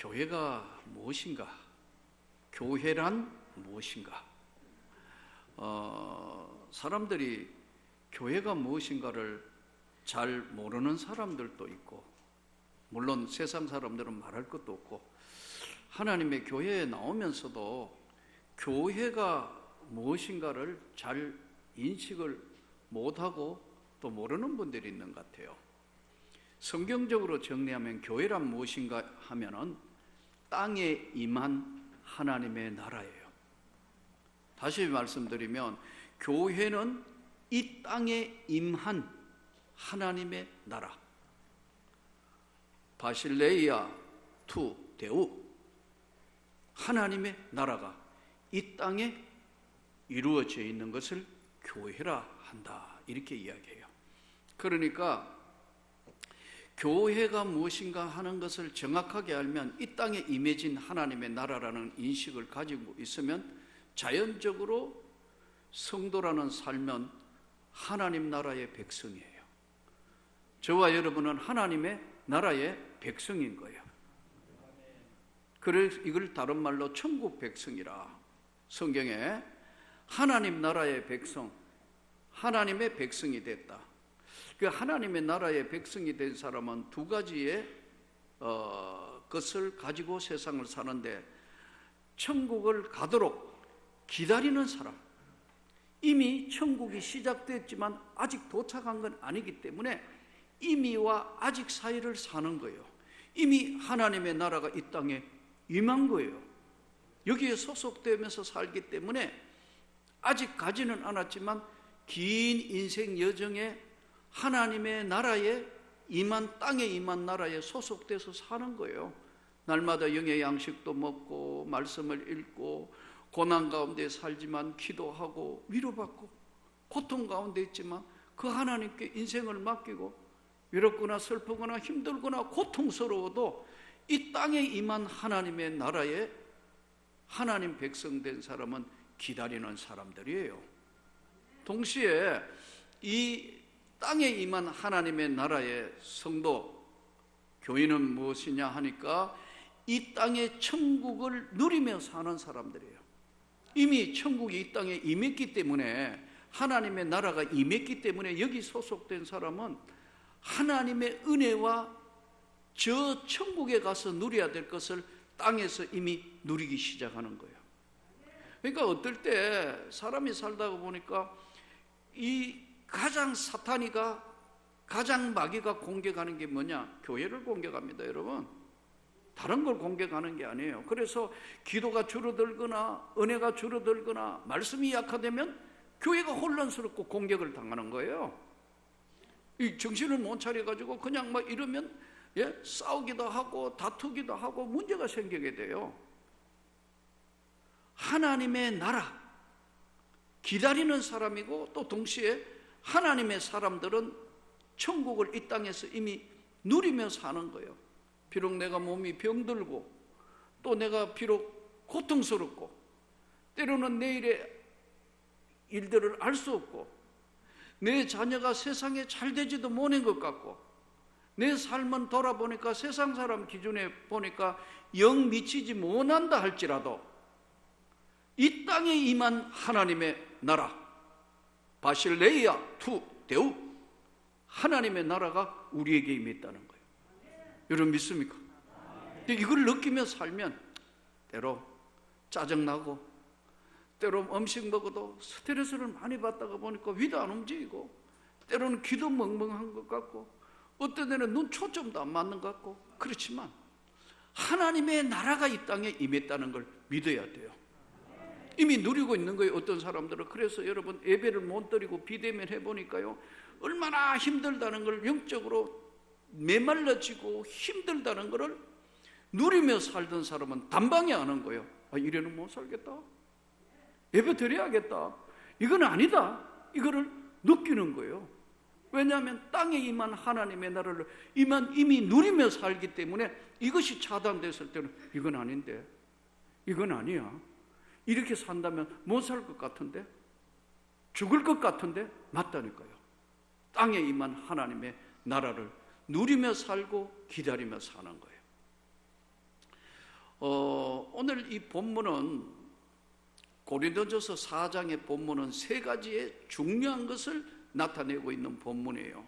교회가 무엇인가? 교회란 무엇인가? 사람들이 교회가 무엇인가를 잘 모르는 사람들도 있고, 물론 세상 사람들은 말할 것도 없고, 하나님의 교회에 나오면서도 교회가 무엇인가를 잘 인식을 못하고 또 모르는 분들이 있는 것 같아요. 성경적으로 정리하면 교회란 무엇인가 하면은 땅에 임한 하나님의 나라예요. 다시 말씀드리면 교회는 이 땅에 임한 하나님의 나라, 바실레이아 투 데우, 하나님의 나라가 이 땅에 이루어져 있는 것을 교회라 한다, 이렇게 이야기해요. 그러니까 교회가 무엇인가 하는 것을 정확하게 알면 이 땅에 임해진 하나님의 나라라는 인식을 가지고 있으면 자연적으로 성도라는 삶은 하나님 나라의 백성이에요. 저와 여러분은 하나님의 나라의 백성인 거예요. 그래서 이걸 다른 말로 천국 백성이라, 성경에 하나님 나라의 백성, 하나님의 백성이 됐다. 그 하나님의 나라의 백성이 된 사람은 두 가지의 것을 가지고 세상을 사는데, 천국을 가도록 기다리는 사람, 이미 천국이 시작됐지만 아직 도착한 건 아니기 때문에 이미와 아직 사이를 사는 거예요. 이미 하나님의 나라가 이 땅에 임한 거예요. 여기에 소속되면서 살기 때문에 아직 가지는 않았지만 긴 인생 여정에 하나님의 나라에 임한, 땅에 임한 나라에 소속돼서 사는 거예요. 날마다 영의 양식도 먹고 말씀을 읽고 고난 가운데 살지만 기도하고 위로받고 고통 가운데 있지만 그 하나님께 인생을 맡기고 외롭거나 슬프거나 힘들거나 고통스러워도 이 땅에 임한 하나님의 나라에 하나님 백성 된 사람은 기다리는 사람들이에요. 동시에 이 땅에 임한 하나님의 나라의 성도, 교인은 무엇이냐 하니까 이 땅의 천국을 누리며 사는 사람들이에요. 이미 천국이 이 땅에 임했기 때문에, 하나님의 나라가 임했기 때문에 여기 소속된 사람은 하나님의 은혜와 저 천국에 가서 누려야 될 것을 땅에서 이미 누리기 시작하는 거예요. 그러니까 어떨 때 사람이 살다가 보니까 이 가장 사탄이가, 가장 마귀가 공격하는 게 뭐냐? 교회를 공격합니다, 여러분. 다른 걸 공격하는 게 아니에요. 그래서 기도가 줄어들거나 은혜가 줄어들거나 말씀이 약화되면 교회가 혼란스럽고 공격을 당하는 거예요. 이 정신을 못 차려가지고 그냥 막 이러면 싸우기도 하고 다투기도 하고 문제가 생기게 돼요. 하나님의 나라 기다리는 사람이고, 또 동시에 하나님의 사람들은 천국을 이 땅에서 이미 누리며 사는 거예요. 비록 내가 몸이 병들고, 또 내가 비록 고통스럽고, 때로는 내일의 일들을 알 수 없고, 내 자녀가 세상에 잘 되지도 못한 것 같고, 내 삶은 돌아보니까 세상 사람 기준에 보니까 영 미치지 못한다 할지라도 이 땅에 임한 하나님의 나라, 바실레이아 투 데우, 하나님의 나라가 우리에게 임했다는 거예요. 여러분 믿습니까? 이걸 느끼며 살면 때로 짜증나고, 때로 음식 먹어도 스트레스를 많이 받다가 보니까 위도 안 움직이고, 때로는 귀도 멍멍한 것 같고, 어떤 데는 눈 초점도 안 맞는 것 같고, 그렇지만 하나님의 나라가 이 땅에 임했다는 걸 믿어야 돼요. 이미 누리고 있는 거예요, 어떤 사람들은. 그래서 여러분 예배를 못 드리고 비대면 해보니까요, 얼마나 힘들다는 걸, 영적으로 메말라지고 힘들다는 것을 누리며 살던 사람은 단방에 아는 거예요. 아, 이래는 못 살겠다, 예배 드려야겠다, 이건 아니다, 이거를 느끼는 거예요. 왜냐하면 땅에 임한 하나님의 나라를 이미 누리며 살기 때문에 이것이 차단됐을 때는 이건 아닌데, 이건 아니야, 이렇게 산다면 못 살 것 같은데, 죽을 것 같은데, 맞다니까요. 땅에 임한 하나님의 나라를 누리며 살고 기다리며 사는 거예요. 오늘 이 본문은 고린도전서 4장의 본문은 세 가지의 중요한 것을 나타내고 있는 본문이에요.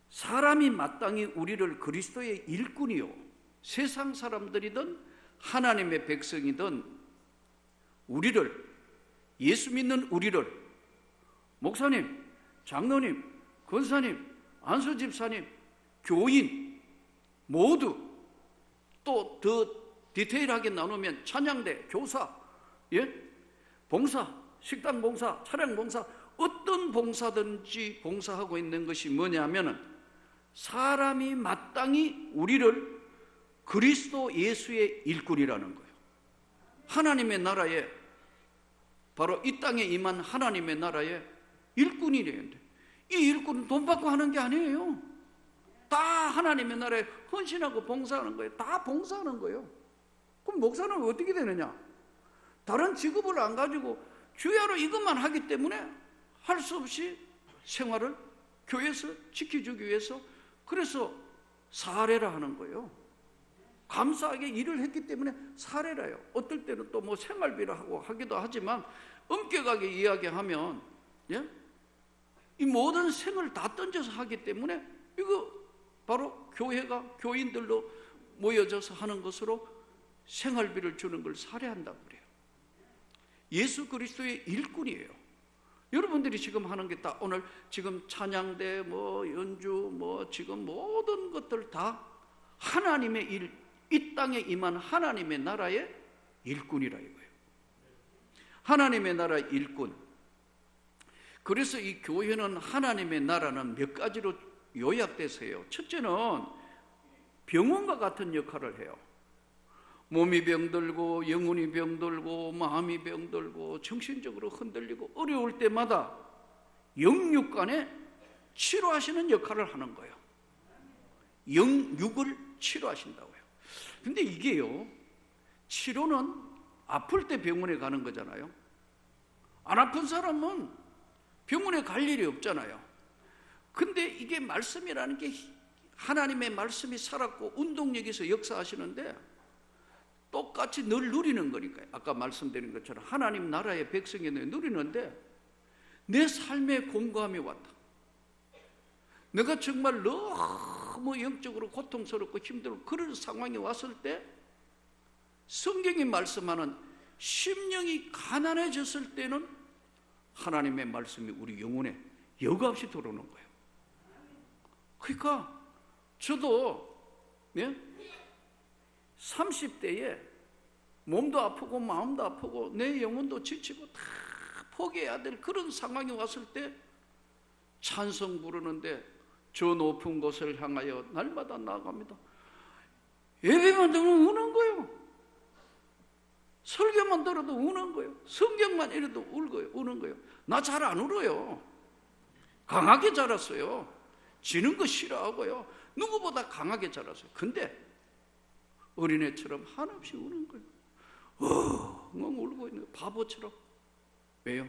사람이 마땅히 우리를 그리스도의 일꾼이요, 세상 사람들이든 하나님의 백성이든 우리를, 예수 믿는 우리를, 목사님, 장로님, 권사님, 안수집사님, 교인 모두, 또 더 디테일하게 나누면 찬양대, 교사, 봉사, 식당 봉사, 차량 봉사, 어떤 봉사든지 봉사하고 있는 것이 뭐냐면은 사람이 마땅히 우리를 그리스도 예수의 일꾼이라는 거예요. 하나님의 나라에, 바로 이 땅에 임한 하나님의 나라에 일꾼이래요. 이 일꾼은 돈 받고 하는 게 아니에요. 다 하나님의 나라에 헌신하고 봉사하는 거예요. 다 봉사하는 거예요. 그럼 목사는 어떻게 되느냐? 다른 직업을 안 가지고 주야로 이것만 하기 때문에 할 수 없이 생활을 교회에서 지켜주기 위해서, 그래서 사례라 하는 거예요. 감사하게 일을 했기 때문에 사례라요. 어떨 때는 또 뭐 생활비를 하고 하기도 하지만, 엄격하게 이야기하면 이 모든 생을 다 던져서 하기 때문에 이거 바로 교회가 교인들로 모여져서 하는 것으로 생활비를 주는 걸 사례한다고 그래요. 예수 그리스도의 일꾼이에요. 여러분들이 지금 하는 게 다 오늘 지금 찬양대, 뭐 연주, 뭐 지금 모든 것들 다 하나님의 일, 이 땅에 임한 하나님의 나라의 일꾼이라 이거예요. 하나님의 나라 일꾼. 그래서 이 교회는, 하나님의 나라는 몇 가지로 요약돼서요. 첫째는 병원과 같은 역할을 해요. 몸이 병들고 영혼이 병들고 마음이 병들고 정신적으로 흔들리고 어려울 때마다 영육간에 치료하시는 역할을 하는 거예요. 영육을 치료하신다고요. 근데 이게요, 치료는 아플 때 병원에 가는 거잖아요. 안 아픈 사람은 병원에 갈 일이 없잖아요. 근데 이게 말씀이라는 게, 하나님의 말씀이 살았고 운동력에서 역사하시는데 똑같이 늘 누리는 거니까요. 아까 말씀드린 것처럼 하나님 나라의 백성이 누리는데, 내 삶에 공고함이 왔다, 내가 정말 너무 영적으로 고통스럽고 힘들고 그런 상황이 왔을 때, 성경이 말씀하는 심령이 가난해졌을 때는 하나님의 말씀이 우리 영혼에 여과 없이 들어오는 거예요. 그러니까 저도 30대에 몸도 아프고 마음도 아프고 내 영혼도 지치고 다 포기해야 될 그런 상황이 왔을 때 찬송 부르는데, 저 높은 곳을 향하여 날마다 나아갑니다. 예배만 들으면 우는 거예요. 설교만 들어도 우는 거예요. 성경만 읽어도 우는 거예요. 나 잘 안 울어요. 강하게 자랐어요. 지는 거 싫어하고요. 누구보다 강하게 자랐어요. 근데 어린애처럼 한없이 우는 거예요. 엉엉 울고 있는 거예요. 바보처럼. 왜요?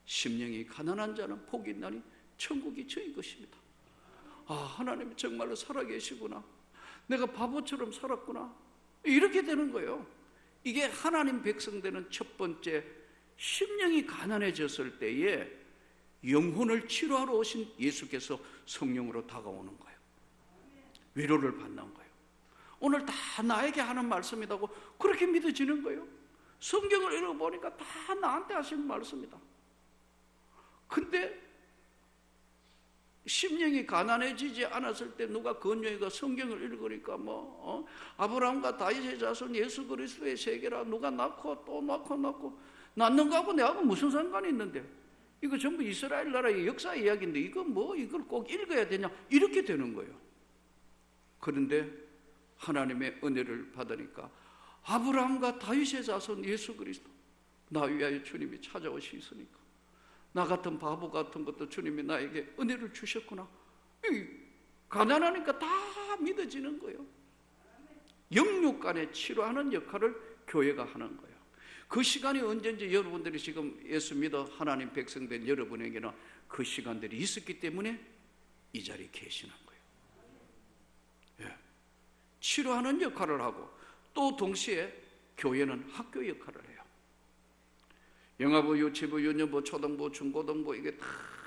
심령이 가난한 자는 복이 있나니 천국이 저희 것입니다. 아, 하나님이 정말로 살아계시구나. 내가 바보처럼 살았구나. 이렇게 되는 거예요. 이게 하나님 백성 되는 첫 번째, 심령이 가난해졌을 때에 영혼을 치료하러 오신 예수께서 성령으로 다가오는 거예요. 위로를 받는 거예요. 오늘 다 나에게 하는 말씀이라고 그렇게 믿어지는 거예요. 성경을 읽어보니까 다 나한테 하시는 말씀이다. 근데 심령이 가난해지지 않았을 때 누가 건조해가 성경을 읽으니까 아브라함과 다윗의 자손 예수 그리스도의 세계라, 누가 낳고 또 낳고 낳는 거하고 내하고 무슨 상관이 있는데, 이거 전부 이스라엘 나라의 역사 이야기인데 이걸 꼭 읽어야 되냐, 이렇게 되는 거예요. 그런데 하나님의 은혜를 받으니까 아브라함과 다윗의 자손 예수 그리스도, 나 위하여 주님이 찾아오시니까 나 같은 바보 같은 것도 주님이 나에게 은혜를 주셨구나. 가난하니까 다 믿어지는 거예요. 영육간에 치료하는 역할을 교회가 하는 거예요. 그 시간이 언제인지 여러분들이 지금 예수 믿어 하나님 백성 된 여러분에게는 그 시간들이 있었기 때문에 이 자리에 계시는 거예요. 치료하는 역할을 하고, 또 동시에 교회는 학교 역할을 해요. 영아부, 유치부, 유년부, 초등부, 중고등부 이게 다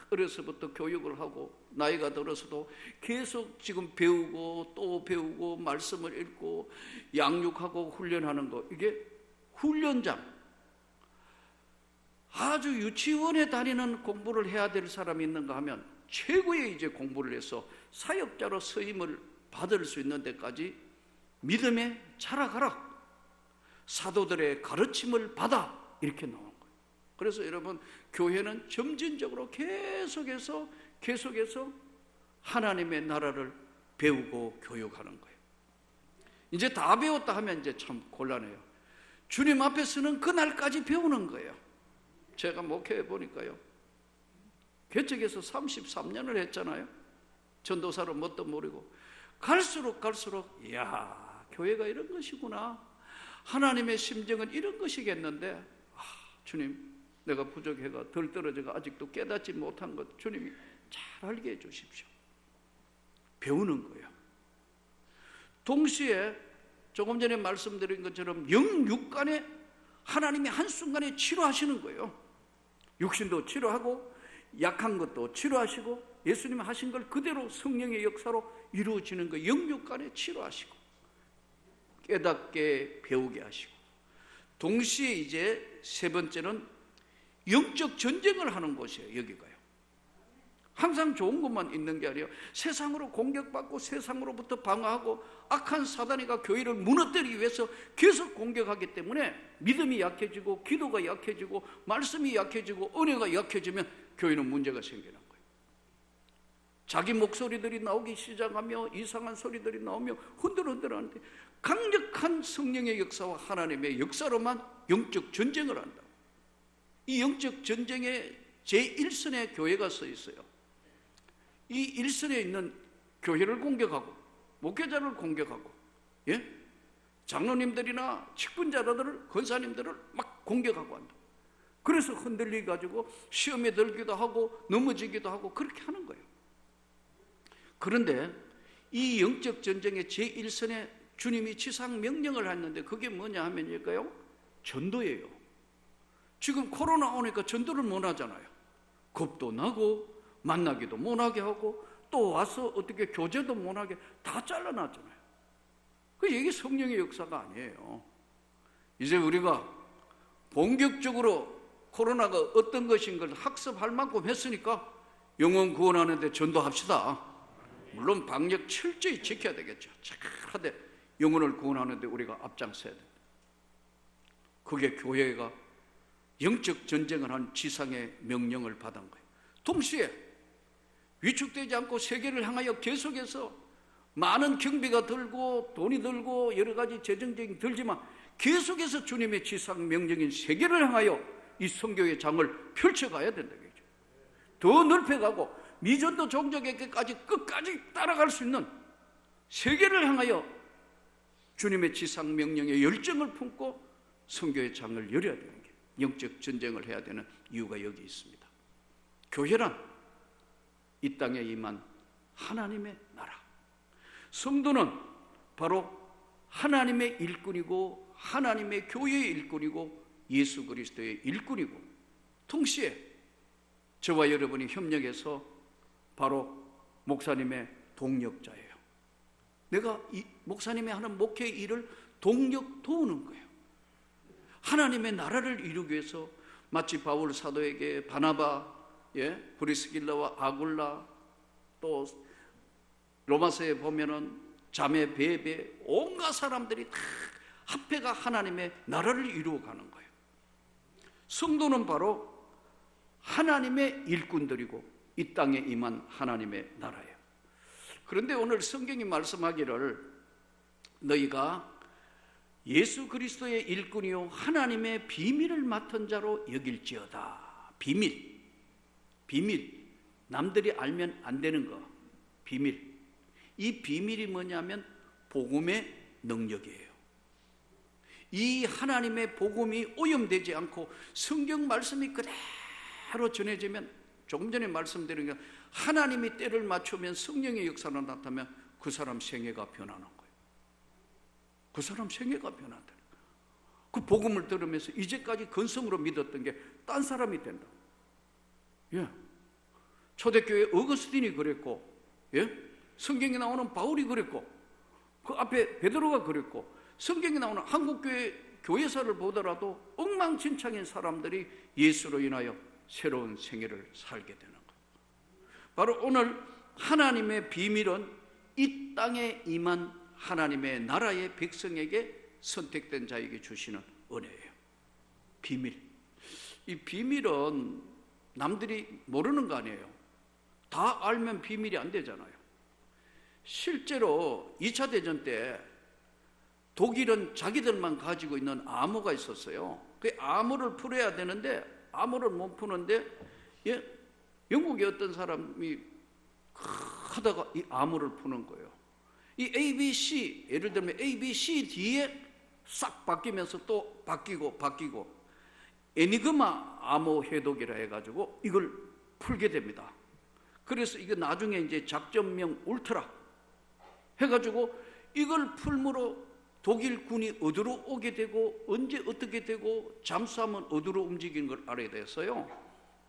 어려서부터 교육을 하고 나이가 들어서도 계속 지금 배우고 또 배우고 말씀을 읽고 양육하고 훈련하는 거, 이게 훈련장. 아주 유치원에 다니는 공부를 해야 될 사람이 있는가 하면 최고의 이제 공부를 해서 사역자로 서임을 받을 수 있는 데까지 믿음에 자라가라, 사도들의 가르침을 받아, 이렇게 나오는 거예요. 그래서 여러분, 교회는 점진적으로 계속해서 하나님의 나라를 배우고 교육하는 거예요. 이제 다 배웠다 하면 이제 참 곤란해요. 주님 앞에 서는 그날까지 배우는 거예요. 제가 목회해 보니까요, 개척해서 33년을 했잖아요. 전도사로 뭣도 모르고 갈수록 이야, 교회가 이런 것이구나, 하나님의 심정은 이런 것이겠는데, 주님, 내가 부족해가 덜 떨어져가 아직도 깨닫지 못한 것 주님이 잘 알게 해주십시오. 배우는 거예요. 동시에 조금 전에 말씀드린 것처럼 영육간에 하나님이 한순간에 치료하시는 거예요. 육신도 치료하고 약한 것도 치료하시고 예수님이 하신 걸 그대로 성령의 역사로 이루어지는 거, 영육간에 치료하시고 깨닫게 배우게 하시고, 동시에 이제 세 번째는 영적 전쟁을 하는 곳이에요. 여기가요. 항상 좋은 것만 있는 게 아니에요. 세상으로 공격받고 세상으로부터 방어하고 악한 사단이가 교회를 무너뜨리기 위해서 계속 공격하기 때문에 믿음이 약해지고 기도가 약해지고 말씀이 약해지고 은혜가 약해지면 교회는 문제가 생기는 거예요. 자기 목소리들이 나오기 시작하며 이상한 소리들이 나오며 흔들흔들하는데, 강력한 성령의 역사와 하나님의 역사로만 영적 전쟁을 한다. 이 영적 전쟁의 제1선에 교회가 서 있어요. 이 1선에 있는 교회를 공격하고 목회자를 공격하고, 예? 장로님들이나 직분자들을, 권사님들을 막 공격하고 한다. 그래서 흔들리 가지고 시험에 들기도 하고 넘어지기도 하고 그렇게 하는 거예요. 그런데 이 영적 전쟁의 제1선에 주님이 지상 명령을 했는데 그게 뭐냐 하면일까요? 전도예요. 지금 코로나 오니까 전도를 못 하잖아요. 겁도 나고 만나기도 못하게 하고 또 와서 어떻게 교제도 못하게 다 잘라놨잖아요. 이게 성령의 역사가 아니에요. 이제 우리가 본격적으로 코로나가 어떤 것인 걸 학습할 만큼 했으니까 영혼 구원하는데 전도합시다. 물론 방역 철저히 지켜야 되겠죠. 잘하되 영혼을 구원하는데 우리가 앞장서야 된다. 그게 교회가 영적 전쟁을 한 지상의 명령을 받은 거예요. 동시에 위축되지 않고 세계를 향하여 계속해서 많은 경비가 들고 돈이 들고 여러 가지 재정적인 들지만 계속해서 주님의 지상 명령인 세계를 향하여 이 선교의 장을 펼쳐가야 된다는 거죠. 더 넓혀가고 미전도 종족에게까지 끝까지 따라갈 수 있는 세계를 향하여 주님의 지상 명령의 열정을 품고 선교의 장을 열어야 되는 게, 영적 전쟁을 해야 되는 이유가 여기 있습니다. 교회란 이 땅에 임한 하나님의 나라, 성도는 바로 하나님의 일꾼이고 하나님의 교회의 일꾼이고 예수 그리스도의 일꾼이고, 동시에 저와 여러분이 협력해서 바로 목사님의 동력자예요. 내가 이 목사님이 하는 목회 일을 동력 도우는 거예요. 하나님의 나라를 이루기 위해서 마치 바울 사도에게 바나바, 브리스길라와 아굴라, 또 로마서에 보면은 자매 베베, 온갖 사람들이 다 합해가 하나님의 나라를 이루어가는 거예요. 성도는 바로 하나님의 일꾼들이고 이 땅에 임한 하나님의 나라예요. 그런데 오늘 성경이 말씀하기를 너희가 예수 그리스도의 일꾼이요 하나님의 비밀을 맡은 자로 여길지어다. 비밀, 남들이 알면 안 되는 거, 비밀. 이 비밀이 뭐냐면 복음의 능력이에요. 이 하나님의 복음이 오염되지 않고 성경 말씀이 그대로 전해지면, 조금 전에 말씀드린 게 하나님이 때를 맞추면 성령의 역사가 나타나면 그 사람 생애가 변하는 거예요. 그 사람 생애가 변한다. 그 복음을 들으면서 이제까지 근성으로 믿었던 게 딴 사람이 된다. 예. 초대교회 어거스틴이 그랬고, 예? 성경에 나오는 바울이 그랬고, 그 앞에 베드로가 그랬고, 성경에 나오는 한국교회 교회사를 보더라도 엉망진창인 사람들이 예수로 인하여 새로운 생애를 살게 되는 것. 바로 오늘 하나님의 비밀은 이 땅에 임한 하나님의 나라의 백성에게 선택된 자에게 주시는 은혜예요. 비밀. 이 비밀은 남들이 모르는 거 아니에요. 다 알면 비밀이 안 되잖아요. 실제로 2차 대전 때 독일은 자기들만 가지고 있는 암호가 있었어요. 그 암호를 풀어야 되는데 암호를 못 푸는데, 예? 영국의 어떤 사람이 하다가 이 암호를 푸는 거예요. 이 ABC, 예를 들면 ABC 뒤에 싹 바뀌면서 또 바뀌고 에니그마 암호 해독이라 해가지고 이걸 풀게 됩니다. 그래서 이거 나중에 이제 작전명 울트라 해가지고 이걸 풀므로 독일군이 어디로 오게 되고 언제 어떻게 되고 잠수하면 어디로 움직이는 걸 알아야 됐어요.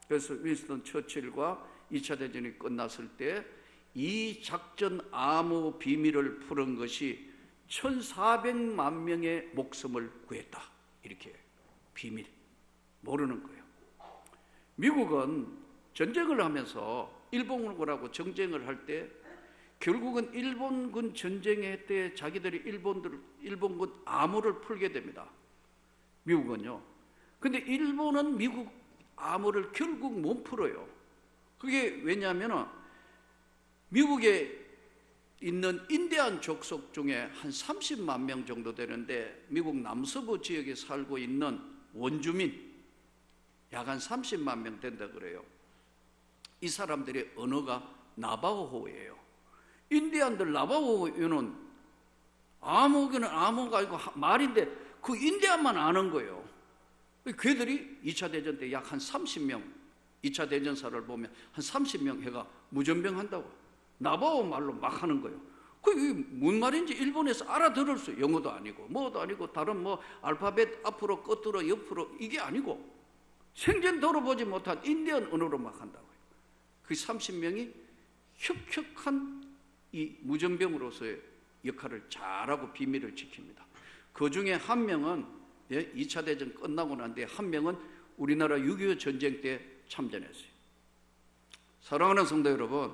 그래서 윈스턴 처칠과 2차 대전이 끝났을 때 이 작전 암호 비밀을 푸는 것이 1400만 명의 목숨을 구했다. 이렇게 비밀 모르는 거예요. 미국은 전쟁을 하면서 일본군하고 정쟁을 할 때 결국은 일본군 전쟁의 때 자기들이 일본군 암호를 풀게 됩니다. 미국은요. 근데 일본은 미국 암호를 결국 못 풀어요. 그게 왜냐하면 미국에 있는 인디안 족속 중에 한 30만 명 정도 되는데 미국 남서부 지역에 살고 있는 원주민 약 한 30만 명 된다 그래요. 이 사람들의 언어가 나바호어예요. 인디안들 나바호어는 암호는 암호가 아니고 말인데 그 인디안만 아는 거예요. 걔들이 2차 대전 때 약 한 30명, 2차 대전사를 보면 한 30명 해가 무전병한다고 나바호 말로 막 하는 거예요. 그게 뭔 말인지 일본에서 알아들을 수, 영어도 아니고 뭐도 아니고 다른 뭐 알파벳 앞으로 끝으로 옆으로 이게 아니고 생전 들어보지 못한 인디언 언어로 막 한다고요. 그 30명이 혁혁한 이 무전병으로서의 역할을 잘하고 비밀을 지킵니다. 그 중에 한 명은 2차 대전 끝나고 난 뒤에 한 명은 우리나라 6.25 전쟁 때 참전했어요. 사랑하는 성도 여러분,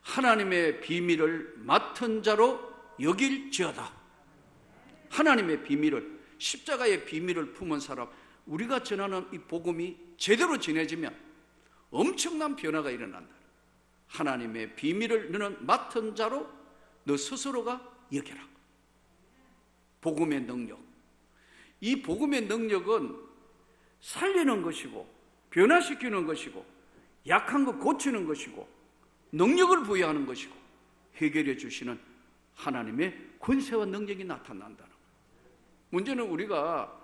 하나님의 비밀을 맡은 자로 여길지어다. 하나님의 비밀을, 십자가의 비밀을 품은 사람, 우리가 전하는 이 복음이 제대로 전해지면 엄청난 변화가 일어난다. 하나님의 비밀을 너는 맡은 자로 너 스스로가 여겨라. 복음의 능력. 이 복음의 능력은 살리는 것이고 변화시키는 것이고 약한 거 고치는 것이고 능력을 부여하는 것이고 해결해 주시는 하나님의 권세와 능력이 나타난다는 거예요. 문제는 우리가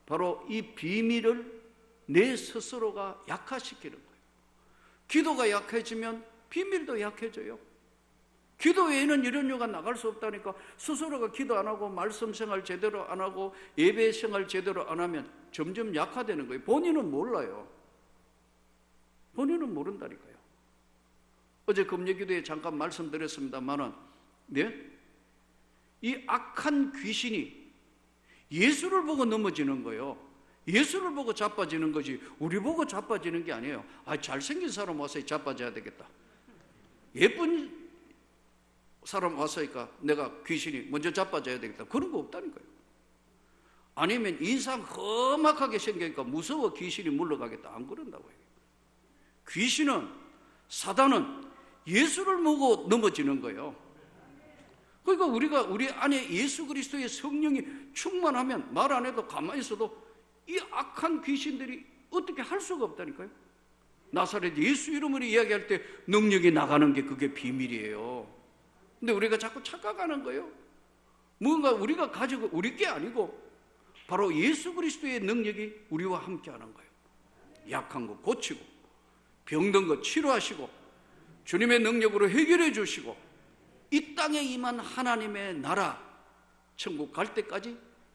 바로 이 비밀을 내 스스로가 약화시키는 거예요. 기도가 약해지면 비밀도 약해져요. 기도 외에는 이런 요가 나갈 수 없다니까. 스스로가 기도 안 하고 말씀 생활 제대로 안 하고 예배 생활 제대로 안 하면 점점 약화되는 거예요. 본인은 몰라요. 본인은 모른다니까요. 어제 금요기도에 잠깐 말씀드렸습니다만은, 네? 이 악한 귀신이 예수를 보고 넘어지는 거예요. 예수를 보고 자빠지는 거지 우리 보고 자빠지는 게 아니에요. 아, 잘생긴 사람 와서 자빠져야 되겠다. 예쁜 사람 왔으니까 내가 귀신이 먼저 자빠져야 되겠다. 그런 거 없다니까요. 아니면 인상 험악하게 생기니까 무서워 귀신이 물러가겠다. 안 그런다고요. 귀신은, 사단은 예수를 보고 넘어지는 거예요. 그러니까 우리가 우리 안에 예수 그리스도의 성령이 충만하면 말 안 해도 가만히 있어도 이 악한 귀신들이 어떻게 할 수가 없다니까요. 나사렛 예수 이름으로 이야기할 때 능력이 나가는 게 그게 비밀이에요. 근데 우리가 자꾸 착각하는 거예요. 뭔가 우리가 가지고 우리 게 아니고 바로 예수 그리스도의 능력이 우리와 함께 하는 거예요. 약한 거 고치고 병든 거 치료하시고 주님의 능력으로 해결해 주시고 이 땅에 임한 하나님의 나라 천국 갈 때까지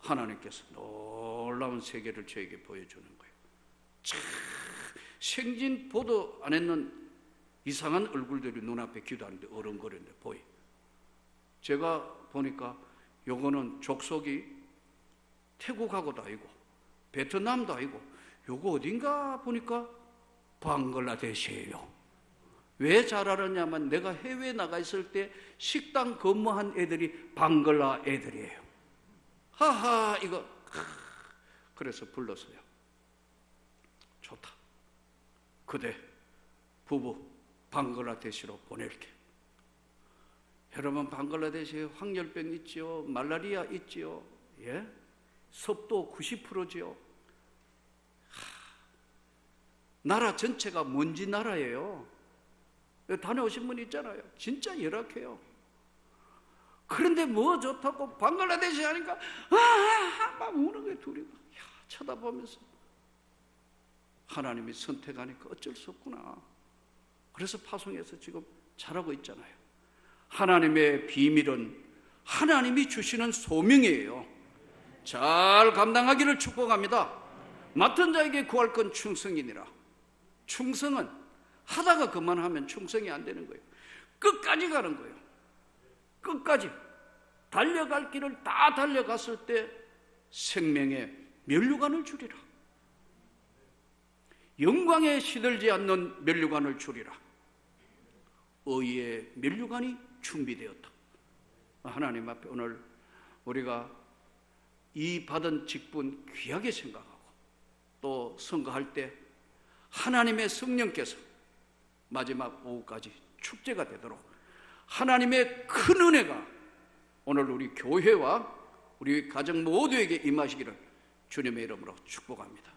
하나님께서 놀라운 세계를 저에게 보여주는 거예요. 참 생진 보도 안 했는 이상한 얼굴들이 눈앞에 기도하는데 어른거리는데 보여. 제가 보니까 요거는 족속이 태국하고도 아니고 베트남도 아니고 요거 어딘가 보니까 방글라데시예요. 왜 잘 알았냐면 내가 해외에 나가 있을 때 식당 근무한 애들이 방글라 애들이에요. 하하 이거 그래서 불렀어요. 좋다. 그대 부부 방글라데시로 보낼게. 여러분 방글라데시에 황열병 있지요, 말라리아 있지요, 예? 습도 90%지요. 나라 전체가 먼지 나라예요. 다녀오신 분 있잖아요. 진짜 열악해요. 그런데 뭐 좋다고 방글라데시 하니까 막 우는 거예요. 둘이 쳐다보면서 하나님이 선택하니까 어쩔 수 없구나. 그래서 파송에서 지금 잘하고 있잖아요. 하나님의 비밀은 하나님이 주시는 소명이에요. 잘 감당하기를 축복합니다. 맡은 자에게 구할 건 충성이니라. 충성은 하다가 그만하면 충성이 안 되는 거예요. 끝까지 가는 거예요. 끝까지 달려갈 길을 다 달려갔을 때 생명의 면류관을 주리라. 영광에 시들지 않는 면류관을 주리라. 의의 면류관이 준비되었다. 하나님 앞에 오늘 우리가 이 받은 직분 귀하게 생각하고 또 선거할 때 하나님의 성령께서 마지막 오후까지 축제가 되도록 하나님의 큰 은혜가 오늘 우리 교회와 우리 가정 모두에게 임하시기를 주님의 이름으로 축복합니다.